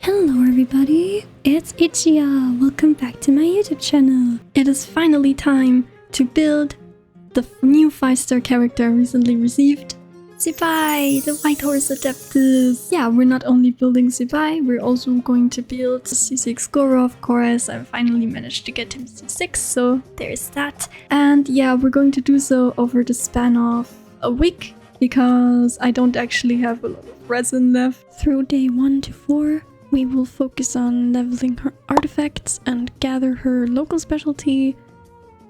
Hello everybody, it's Ichia. Welcome back to my YouTube channel. It is finally time to build the new 5-star character I recently received, Zibai, the White Horse Adeptus. Yeah, we're not only building Zibai, we're also going to build C6 Goro, of course. I finally managed to get him C6, so there's that. And yeah, we're going to do so over the span of a week, because I don't actually have a lot of resin left. Through day 1 to 4, we will focus on leveling her artifacts and gather her local specialty.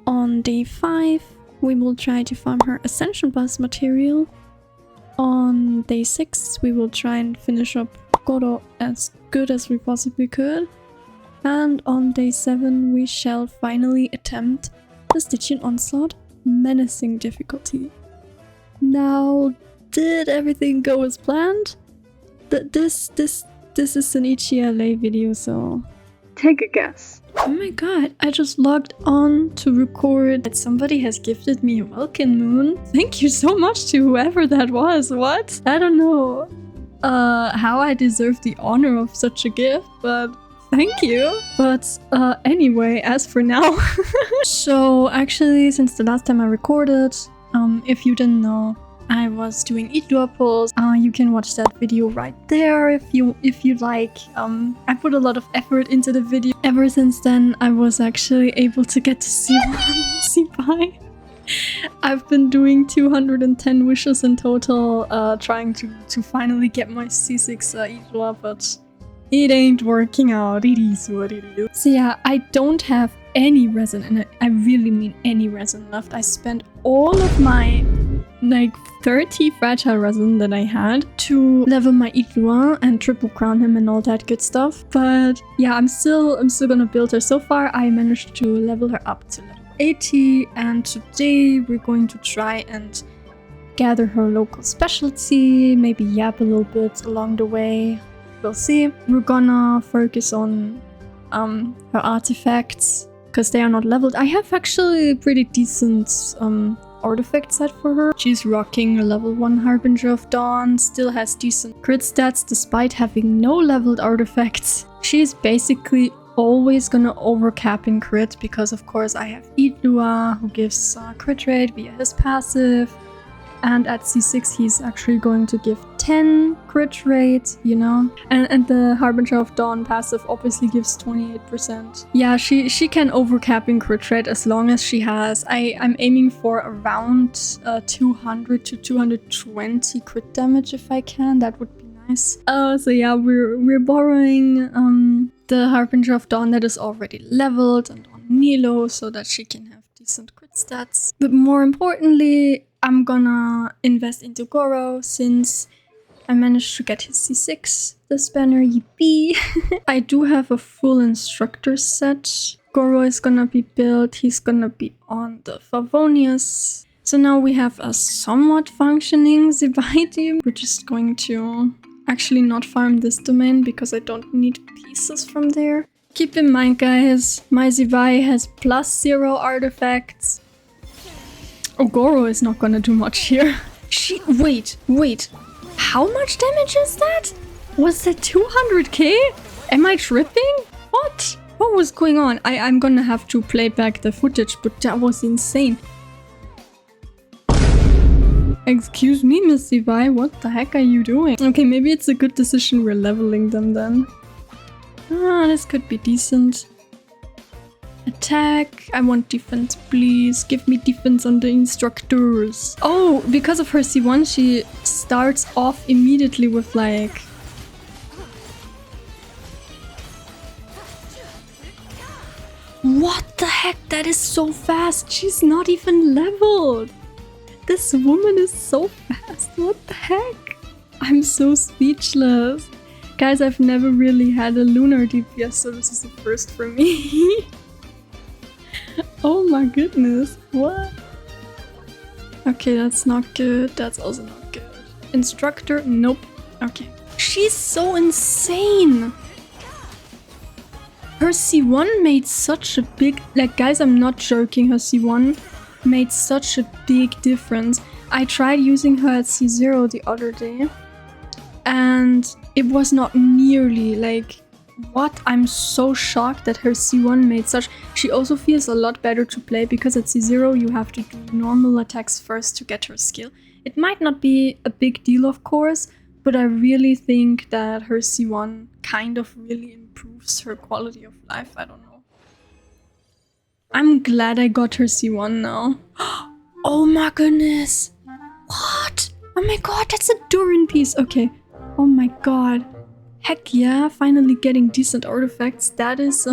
On day 5, we will try to farm her Ascension Bus material. On day 6, we will try and finish up Goro as good as we possibly could. And on day 7, we shall finally attempt the Stygian Onslaught menacing difficulty. Now, did everything go as planned? This is an EGLA video, so take a guess. Oh my god, I just logged on to record. Somebody has gifted me a Welkin Moon. Thank you so much to whoever that was. What? I don't know how I deserve the honor of such a gift, but thank you. But anyway, as for now. So actually, since the last time I recorded, if you didn't know, I was doing Idua pulls. You can watch that video right there if you like. I put a lot of effort into the video. Ever since then, I was actually able to get to see Zibai. I've been doing 210 wishes in total, trying to finally get my C6 Idua, but it ain't working out. It is what it is. So yeah, I don't have any resin, and I really mean any resin left. I spent all of my like 30 fragile resin that I had to level my Idua and triple crown him and all that good stuff. But yeah, I'm still gonna build her. So far I managed to level her up to level 80, and today we're going to try and gather her local specialty, maybe yap a little bit along the way. We'll see. We're gonna focus on her artifacts because they are not leveled. I have actually a pretty decent artifact set for her. She's rocking a level 1 Harbinger of Dawn, still has decent crit stats despite having no leveled artifacts. She's basically always gonna overcap in crit because of course I have Idua who gives crit rate via his passive, and at C6 he's actually going to give 10 crit rate, you know? And the Harbinger of Dawn passive obviously gives 28%. Yeah, she can overcap in crit rate as long as she has... I'm aiming for around 200 to 220 crit damage if I can. That would be nice. So yeah, we're borrowing the Harbinger of Dawn that is already leveled and on Nilo so that she can have decent crit stats. But more importantly, I'm gonna invest into Goro since I managed to get his C6 this banner, yippee. I do have a full instructor set. Goro is gonna be built, he's gonna be on the Favonius. So now we have a somewhat functioning Zibai team. We're just going to actually not farm this domain because I don't need pieces from there. Keep in mind guys, my Zibai has +0 artifacts. Oh, Goro is not gonna do much here. Wait. How much damage is that? Was that 200k? Am I tripping? What? What was going on? I'm gonna have to play back the footage, but that was insane. Excuse me, Miss Zibai, what the heck are you doing? Okay, maybe it's a good decision we're leveling them then. This could be decent. Attack. I want defense, please. Give me defense on the instructors. Oh, because of her C1, she starts off immediately with like... What the heck? That is so fast. She's not even leveled. This woman is so fast. What the heck? I'm so speechless. Guys, I've never really had a lunar DPS, so this is a first for me. Oh my goodness, what? Okay, that's not good. That's also not good. Instructor, nope. Okay. She's so insane! Her C1 made such a big... Like, guys, I'm not joking. Her C1 made such a big difference. I tried using her at C0 the other day, and it was not nearly like What? I'm so shocked that her C1 made such... She also feels a lot better to play because at C0 you have to do normal attacks first to get her skill. It might not be a big deal, of course, but I really think that her C1 kind of really improves her quality of life. I don't know. I'm glad I got her C1 now. Oh my goodness! What? Oh my god, that's a Durin piece! Okay. Oh my god. Heck yeah, finally getting decent artifacts. That is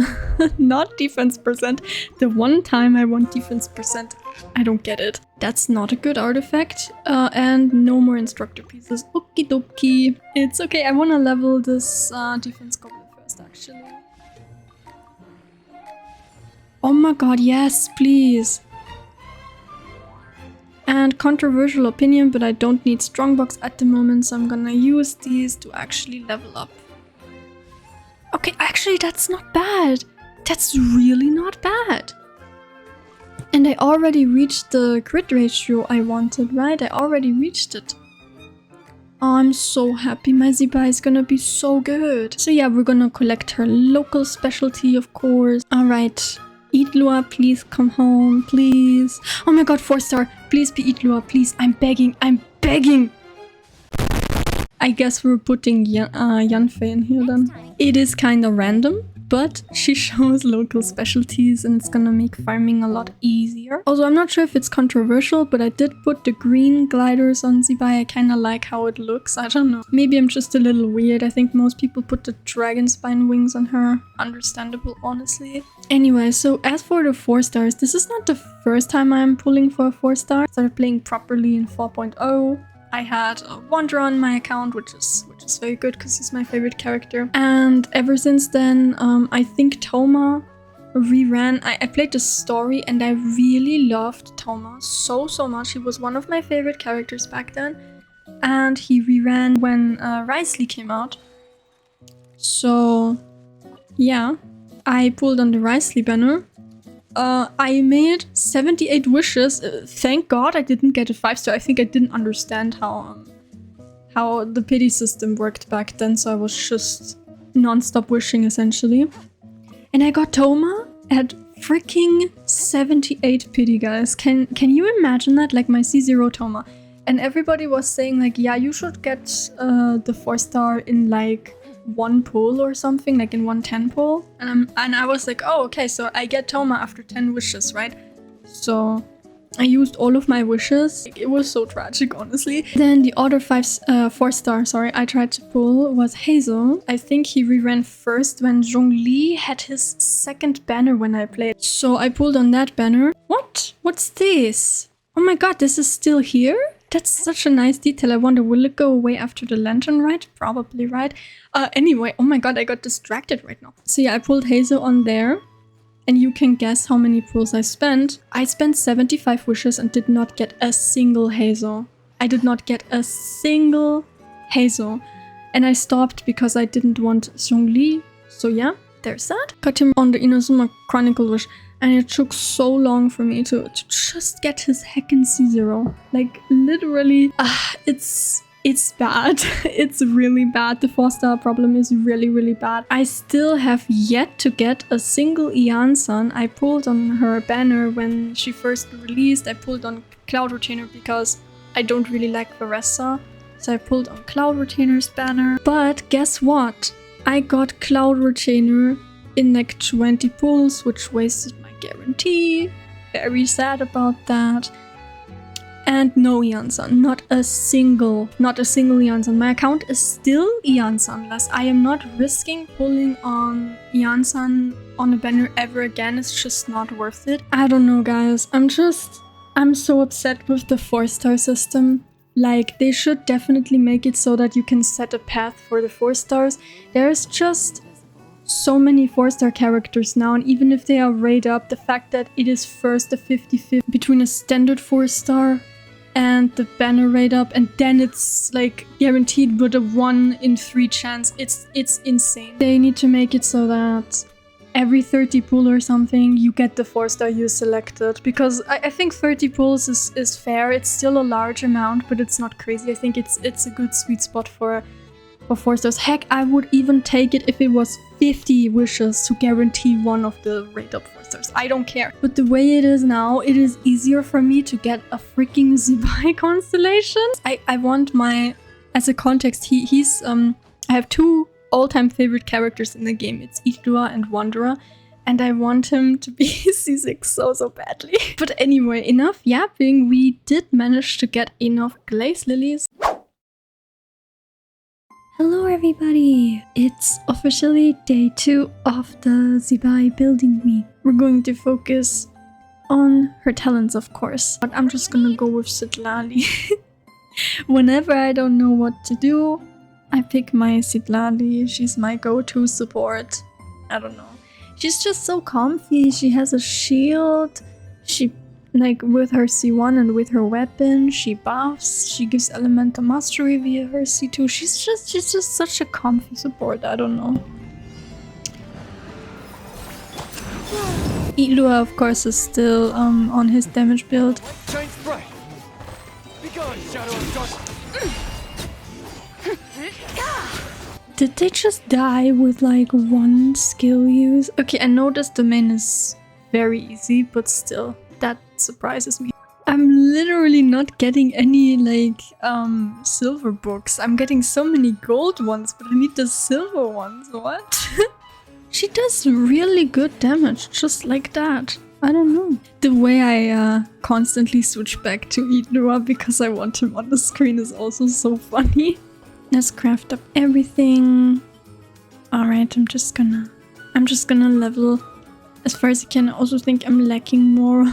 not defense percent. The one time I want defense percent, I don't get it. That's not a good artifact. And no more instructor pieces. Okie dokie. It's okay, I want to level this defense goblin first, actually. Oh my god, yes, please. And controversial opinion, but I don't need strongbox at the moment, so I'm gonna use these to actually level up. Okay, actually that's not bad. That's really not bad. And I already reached the crit ratio I wanted, right? I already reached it. Oh, I'm so happy. My Zibai is gonna be so good. So yeah, we're gonna collect her local specialty, of course. Alright. Idlua, please come home, please. Oh my god, 4-star. Please be Idlua, please. I'm begging, I'm begging. I guess we're putting Yanfei in here then. It is kind of random, but she shows local specialties and it's gonna make farming a lot easier. Also, I'm not sure if it's controversial, but I did put the green gliders on Zibai. I kind of like how it looks. I don't know. Maybe I'm just a little weird. I think most people put the dragon spine wings on her. Understandable, honestly. Anyway, so as for the 4-stars, this is not the first time I'm pulling for a 4-star. I started playing properly in 4.0. I had a Wanderer on my account, which is very good because he's my favorite character. And ever since then, I think Thoma reran. I played the story and I really loved Thoma so much. He was one of my favorite characters back then. And he reran when Risley came out. So yeah, I pulled on the Risley banner. I made 78 wishes. Thank god I didn't get a 5-star. I think I didn't understand how the pity system worked back then, so I was just non-stop wishing essentially. And I got Thoma at freaking 78 pity, guys. Can you imagine that? Like my C0 Thoma. And everybody was saying like, yeah, you should get the 4-star in like 1 pull or something, like in 110 pull. And I was like, oh, okay, so I get Thoma after 10 wishes, right? So I used all of my wishes. It was so tragic, honestly. Then the other 4-star, sorry, I tried to pull was Hazel. I think he reran first when Zhongli had his second banner when I played. So I pulled on that banner. What? What's this? Oh my god, this is still here? That's such a nice detail. I wonder, will it go away after the lantern, right? Probably, right? Anyway, oh my god, I got distracted right now. So yeah, I pulled Hazel on there. And you can guess how many pulls I spent. I spent 75 wishes and did not get a single Hazel. I did not get a single Hazel. And I stopped because I didn't want Zhongli. So yeah, there's that. Got him on the Inazuma Chronicle wish. And it took so long for me to just get his heckin' C0. Like, literally, it's bad. It's really bad. The 4-star problem is really bad. I still have yet to get a single Ian-san. I pulled on her banner when she first released. I pulled on Cloud Retainer because I don't really like Varessa. So I pulled on Cloud Retainer's banner. But guess what? I got Cloud Retainer in like 20 pulls, which wasted my guarantee. Very sad about that. And no Ian-san, not a single Ian-san. My account is still Ian-san-less. I am not risking pulling on Ian-san on a banner ever again. It's just not worth it. I don't know, guys. I'm so upset with the 4-star system. Like, they should definitely make it so that you can set a path for the 4-stars. There's just so many 4-star characters now, and even if they are rate up, the fact that it is first a 50-50 between a standard 4-star and the banner rate up, and then it's like guaranteed with a 1 in 3 chance. It's insane. They need to make it so that every 30 pull or something you get the 4-star you selected, because I think 30 pulls is fair. It's still a large amount, but it's not crazy. I think it's a good sweet spot for for 4 stars. Heck, I would even take it if it was 50 wishes to guarantee one of the rate up 4 stars. I don't care. But the way it is now, it is easier for me to get a freaking Zibai constellation. I want my, as a context, he's I have 2 all-time favorite characters in the game. It's Idua and Wanderer. And I want him to be C6 so badly. But anyway, enough yapping. We did manage to get enough glaze lilies. Hello everybody! It's officially day 2 of the Zibai building week. We're going to focus on her talents, of course. But I'm just gonna go with Citlali. Whenever I don't know what to do, I pick my Citlali. She's my go-to support. I don't know. She's just so comfy. She has a shield. She, like, with her C1 and with her weapon, she buffs. She gives elemental mastery via her C2. She's just such a comfy support. I don't know. Ilua, of course, is still on his damage build. Did they just die with like 1 skill use? Okay, I know this domain is very easy, but still, that surprises me. I'm literally not getting any like silver books. I'm getting so many gold ones, but I need the silver ones. What? She does really good damage, just like that. I don't know. The way I constantly switch back to Idua because I want him on the screen is also so funny. Let's craft up everything. Alright, I'm just gonna level as far as I can. I also think I'm lacking more.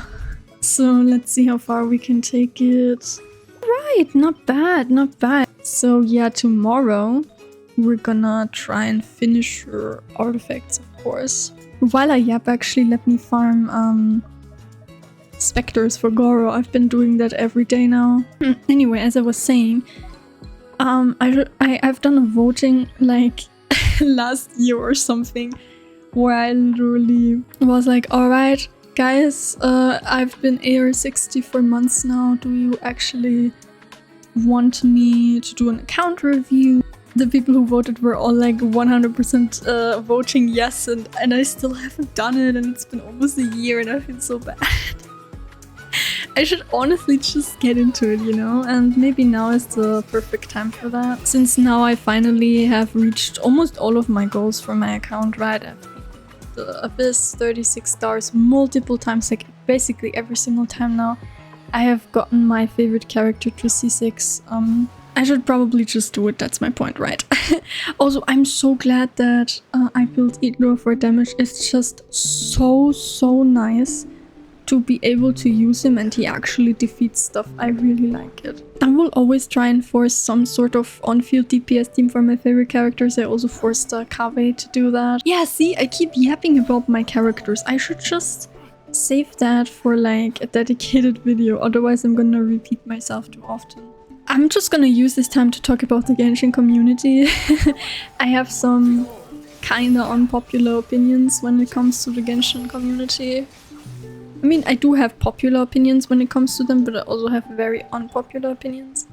So let's see how far we can take it. Right, not bad, not bad. So yeah, tomorrow we're gonna try and finish her artifacts, of course. While I yap, actually, let me farm specters for Goro. I've been doing that every day now. Anyway, as I was saying, I've done a voting like last year or something where I literally was like, alright guys, I've been AR60 for months now. Do you actually want me to do an account review? The people who voted were all like 100% voting yes, and I still haven't done it, and it's been almost a year and I feel so bad. I should honestly just get into it, you know, and maybe now is the perfect time for that. Since now I finally have reached almost all of my goals for my account, right? I've beaten the Abyss 36 stars multiple times, like basically every single time now. I have gotten my favorite character to C6. I should probably just do it, that's my point, right? Also, I'm so glad that I built Idua for damage. It's just so nice to be able to use him and he actually defeats stuff. I really like it. I will always try and force some sort of on-field DPS team for my favorite characters. I also forced Kaveh to do that. Yeah, see, I keep yapping about my characters. I should just save that for like a dedicated video, otherwise I'm gonna repeat myself too often. I'm just gonna use this time to talk about the Genshin community. I have some kinda unpopular opinions when it comes to the Genshin community. I mean, I do have popular opinions when it comes to them, but I also have very unpopular opinions.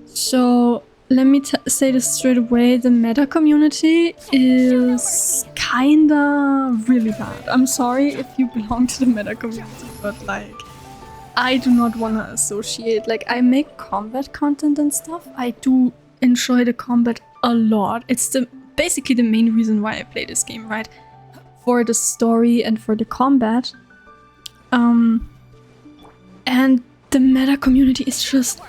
So let me say this straight away, the meta community is kinda really bad. I'm sorry if you belong to the meta community, but like, I do not want to associate. Like, I make combat content and stuff. I do enjoy the combat a lot. It's basically the main reason why I play this game, right? For the story and for the combat. And the meta community is just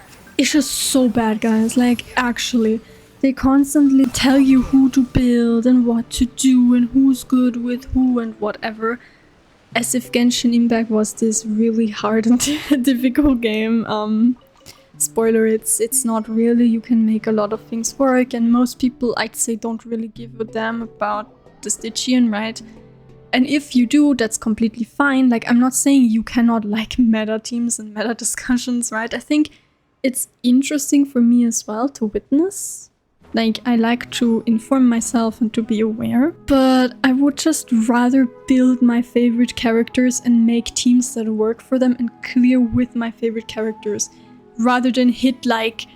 so bad, guys. Like, actually, they constantly tell you who to build and what to do and who's good with who and whatever. As if Genshin Impact was this really hard and difficult game. Spoiler, it's not really. You can make a lot of things work, and most people, I'd say, don't really give a damn about the Stygian, right? And if you do, that's completely fine. Like, I'm not saying you cannot like meta teams and meta discussions, right? I think it's interesting for me as well to witness. Like, I like to inform myself and to be aware. But I would just rather build my favorite characters and make teams that work for them and clear with my favorite characters. Rather than hit like,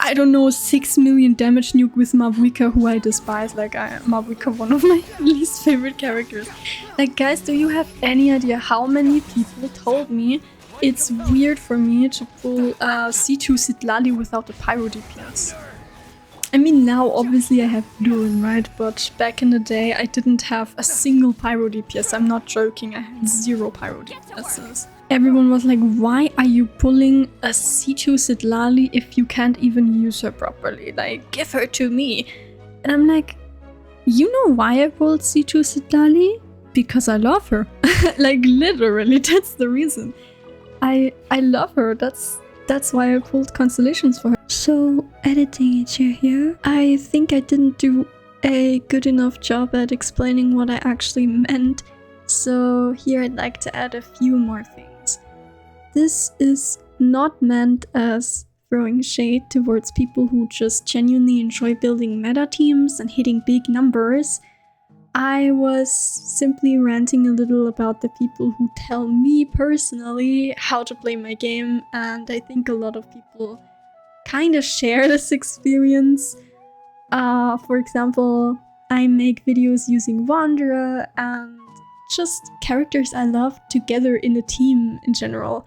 I don't know, 6 million damage nuke with Mavuika, who I despise. Like, Mavuika, one of my least favorite characters. Like, guys, do you have any idea how many people told me it's weird for me to pull C2 Sitlali without a Pyro DPS? I mean, now obviously I have Durin, right? But back in the day, I didn't have a single Pyro DPS. I'm not joking, I had 0 Pyro DPSs. Everyone was like, why are you pulling a C2 Sitlali if you can't even use her properly? Like, give her to me. And I'm like, you know why I pulled C2 Sitlali? Because I love her. Like, literally, that's the reason. I love her. That's why I pulled constellations for her. So, editing Ichia here. I think I didn't do a good enough job at explaining what I actually meant. So here I'd like to add a few more things. This is not meant as throwing shade towards people who just genuinely enjoy building meta teams and hitting big numbers. I was simply ranting a little about the people who tell me personally how to play my game, and I think a lot of people kind of share this experience. For example, I make videos using Wanderer and just characters I love together in a team in general.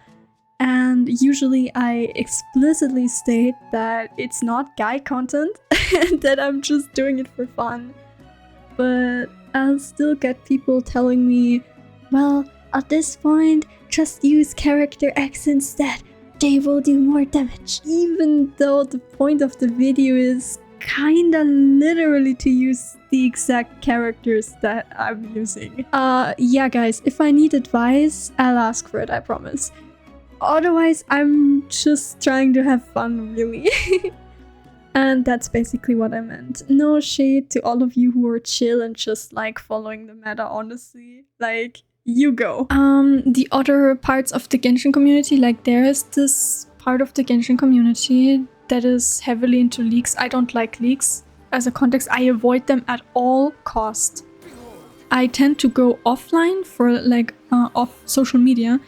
And usually I explicitly state that it's not guy content and that I'm just doing it for fun. But I'll still get people telling me, well, at this point, just use character X instead. They will do more damage. Even though the point of the video is kinda literally to use the exact characters that I'm using. Yeah guys, if I need advice, I'll ask for it, I promise. Otherwise, I'm just trying to have fun, really. And that's basically what I meant. No shade to all of you who are chill and just like following the meta, honestly. Like, you go. The other parts of the Genshin community, like there is this part of the Genshin community that is heavily into leaks. I don't like leaks. As a context, I avoid them at all cost. I tend to go offline for like off social media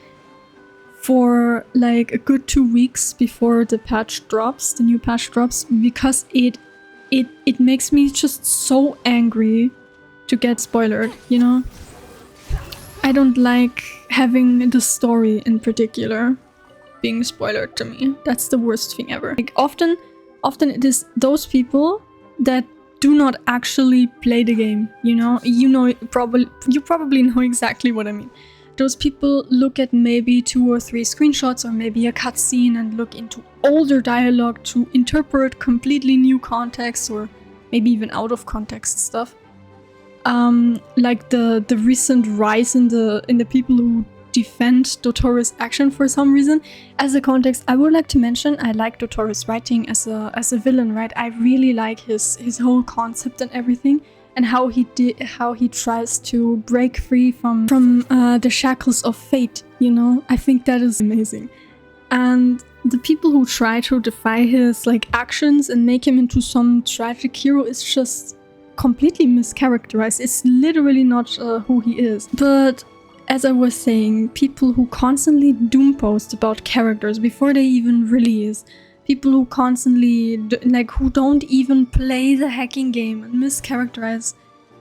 for like a good 2 weeks before the patch drops, the new patch drops, because it makes me just so angry to get spoiled, you know? I don't like having the story in particular being spoiled to me. That's the worst thing ever. Like often it is those people that do not actually play the game, you know? You probably know exactly what I mean. Those people look at maybe 2 or 3 screenshots or maybe a cutscene and look into older dialogue to interpret completely new context or maybe even out of context stuff. Like the recent rise in the people who defend Dottoro's action for some reason. As a context, I would like to mention I like Dottoro's writing as a villain, right? I really like his whole concept and everything. And how he tries to break free from the shackles of fate, you know? I think that is amazing. And the people who try to defy his like actions and make him into some tragic hero is just completely mischaracterized. It's literally not who he is. But as I was saying, people who constantly doom post about characters before they even release, people who constantly, like, who don't even play the hacking game and mischaracterize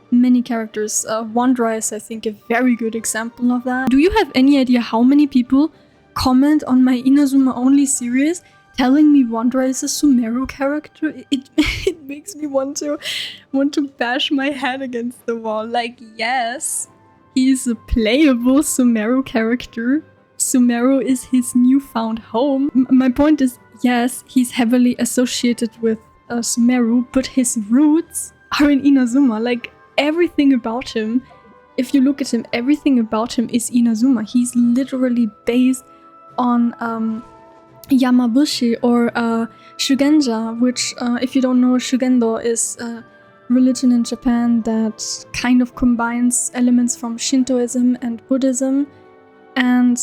many characters. Wanderer is, I think, a very good example of that. Do you have any idea how many people comment on my Inazuma only series telling me Wanderer is a Sumeru character? It makes me want to bash my head against the wall. Like, yes, he's a playable Sumeru character. Sumeru is his newfound home. My point is, yes, he's heavily associated with Sumeru, but his roots are in Inazuma. Like, everything about him, if you look at him, everything about him is Inazuma. He's literally based on Yamabushi or Shugenja, which, if you don't know, Shugendo is a religion in Japan that kind of combines elements from Shintoism and Buddhism. And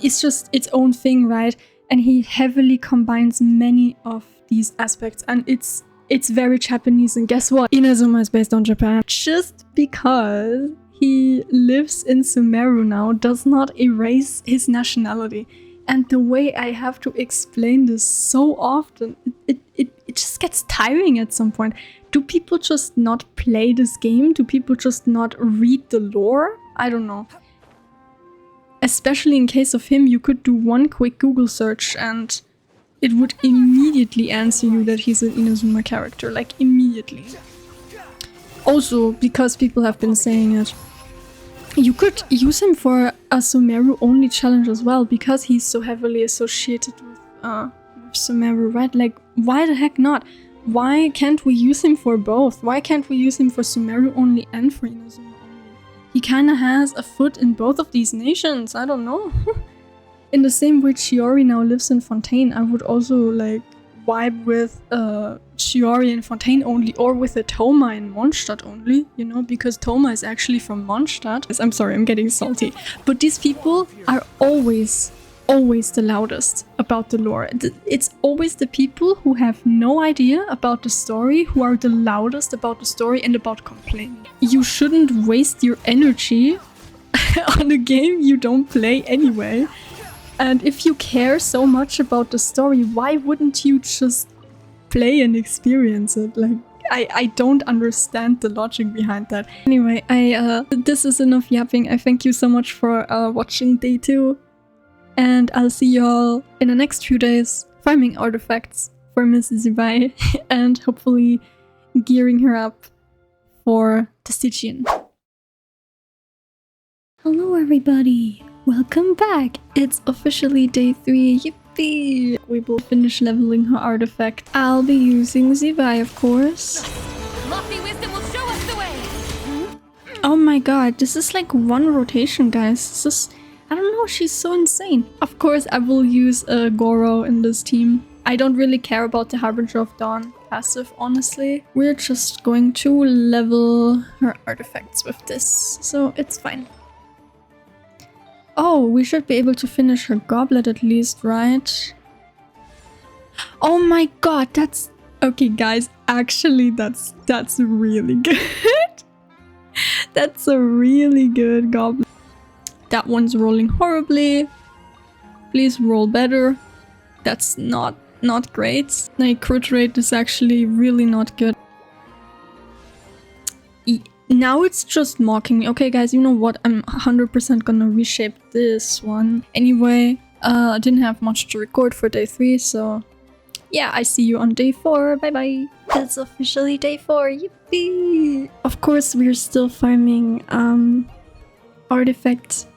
it's just its own thing, right? And he heavily combines many of these aspects, and it's very Japanese. And guess what? Inazuma is based on Japan. Just because he lives in Sumeru now does not erase his nationality. And the way I have to explain this so often, it just gets tiring at some point. Do people just not play this game? Do people just not read the lore? I don't know. Especially in case of him, you could do one quick Google search and it would immediately answer you that he's an Inazuma character, like immediately. Also, because people have been saying it, you could use him for a Sumeru only challenge as well, because he's so heavily associated with Sumeru, right? Like, why the heck not? Why can't we use him for both? Why can't we use him for Sumeru only and for Inazuma only? He kinda has a foot in both of these nations, I don't know. In the same way Shiori now lives in Fontaine, I would also like vibe with Shiori in Fontaine only, or with a Thoma in Mondstadt only, you know, because Thoma is actually from Mondstadt. I'm sorry, I'm getting salty. But these people are always the loudest about the lore. It's always the people who have no idea about the story who are the loudest about the story and about complaining. You shouldn't waste your energy on a game you don't play anyway. And if you care so much about the story, why wouldn't you just play and experience it? Like, I don't understand the logic behind that. Anyway, this is enough yapping. I thank you so much for watching day 2. And I'll see y'all in the next few days farming artifacts for Miss Zibai and hopefully gearing her up for the Stygian. Hello everybody! Welcome back! It's officially day 3, yippee! We will finish leveling her artifact. I'll be using Zibai, of course. Lofty wisdom will show us the way! Oh my god, this is like one rotation, guys. This is... I don't know, she's so insane. Of course, I will use Goro in this team. I don't really care about the Harbinger of Dawn passive, honestly. We're just going to level her artifacts with this, so it's fine. Oh, we should be able to finish her goblet at least, right? Oh my god, that's... Okay, guys, actually, that's really good. That's a really good goblet. That one's rolling horribly. Please roll better. That's not great. My crit rate is actually really not good. Now it's just mocking me. Okay, guys, you know what? I'm 100% gonna reshape this one. Anyway, I didn't have much to record for day 3, so... Yeah, I see you on day 4. Bye-bye. It's officially day 4. Yippee! Of course, we're still farming artifact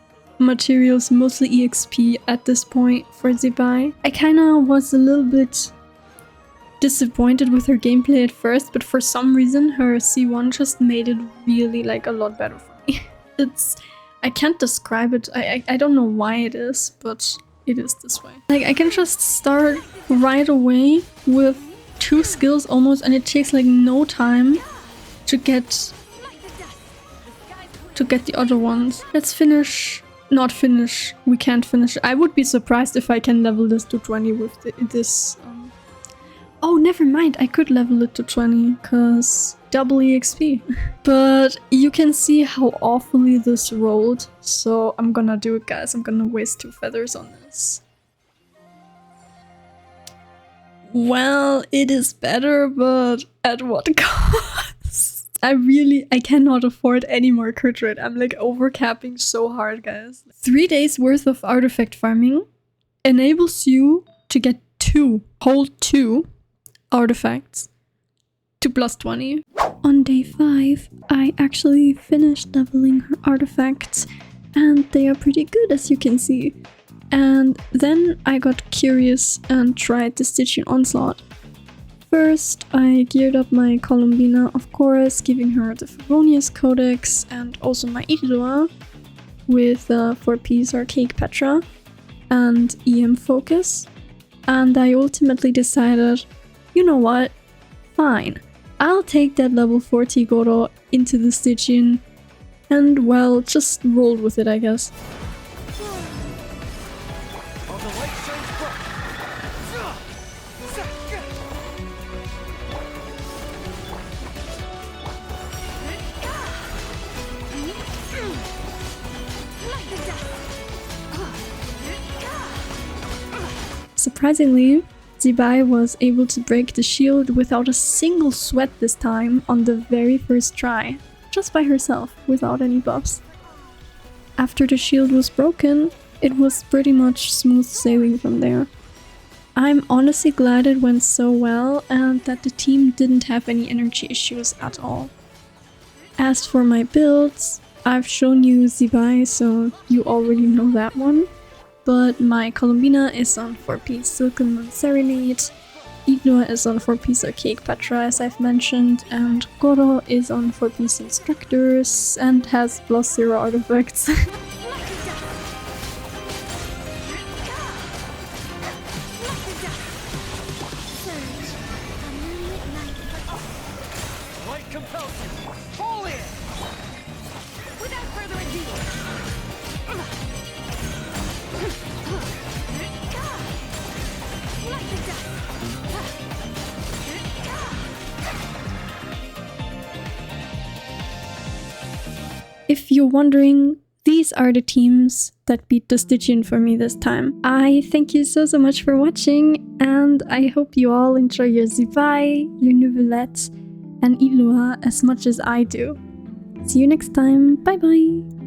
materials, mostly EXP at this point for Zibai. I kinda was a little bit disappointed with her gameplay at first, but for some reason her C1 just made it really like a lot better for me. I can't describe it. I don't know why it is, but it is this way. Like, I can just start right away with 2 skills almost, and it takes like no time to get the other ones. Let's finish. Not finish. We can't finish. I would be surprised if I can level this to 20 with this. Oh, never mind. I could level it to 20 because double EXP. But you can see how awfully this rolled. So I'm gonna do it, guys. I'm gonna waste 2 feathers on this. Well, it is better, but at what cost? I cannot afford any more crit rate. I'm like overcapping so hard, guys. 3 days worth of artifact farming enables you to get 2 artifacts to plus 20. On day 5, I actually finished leveling her artifacts and they are pretty good, as you can see. And then I got curious and tried the Stygian Onslaught. First, I geared up my Columbina, of course, giving her the Favonius Codex and also my Idua with 4-piece Archaic Petra and EM Focus. And I ultimately decided, you know what, fine, I'll take that level 40 Goro into the Stygian and, well, just rolled with it, I guess. Surprisingly, Zibai was able to break the shield without a single sweat this time on the very first try, just by herself, without any buffs. After the shield was broken, it was pretty much smooth sailing from there. I'm honestly glad it went so well and that the team didn't have any energy issues at all. As for my builds, I've shown you Zibai, so you already know that one. But my Columbina is on 4-piece Silken Moon Serenade, Ignor is on 4-piece Archaic Petra as I've mentioned, and Goro is on 4-piece Instructors and has +0 artifacts. Light compels you. Fall in. Without further ado. Like the dust. If you're wondering, these are the teams that beat the Stygian for me this time. I thank you so much for watching, and I hope you all enjoy your Zibai, your Neuvillette, and Illua as much as I do. See you next time, bye bye!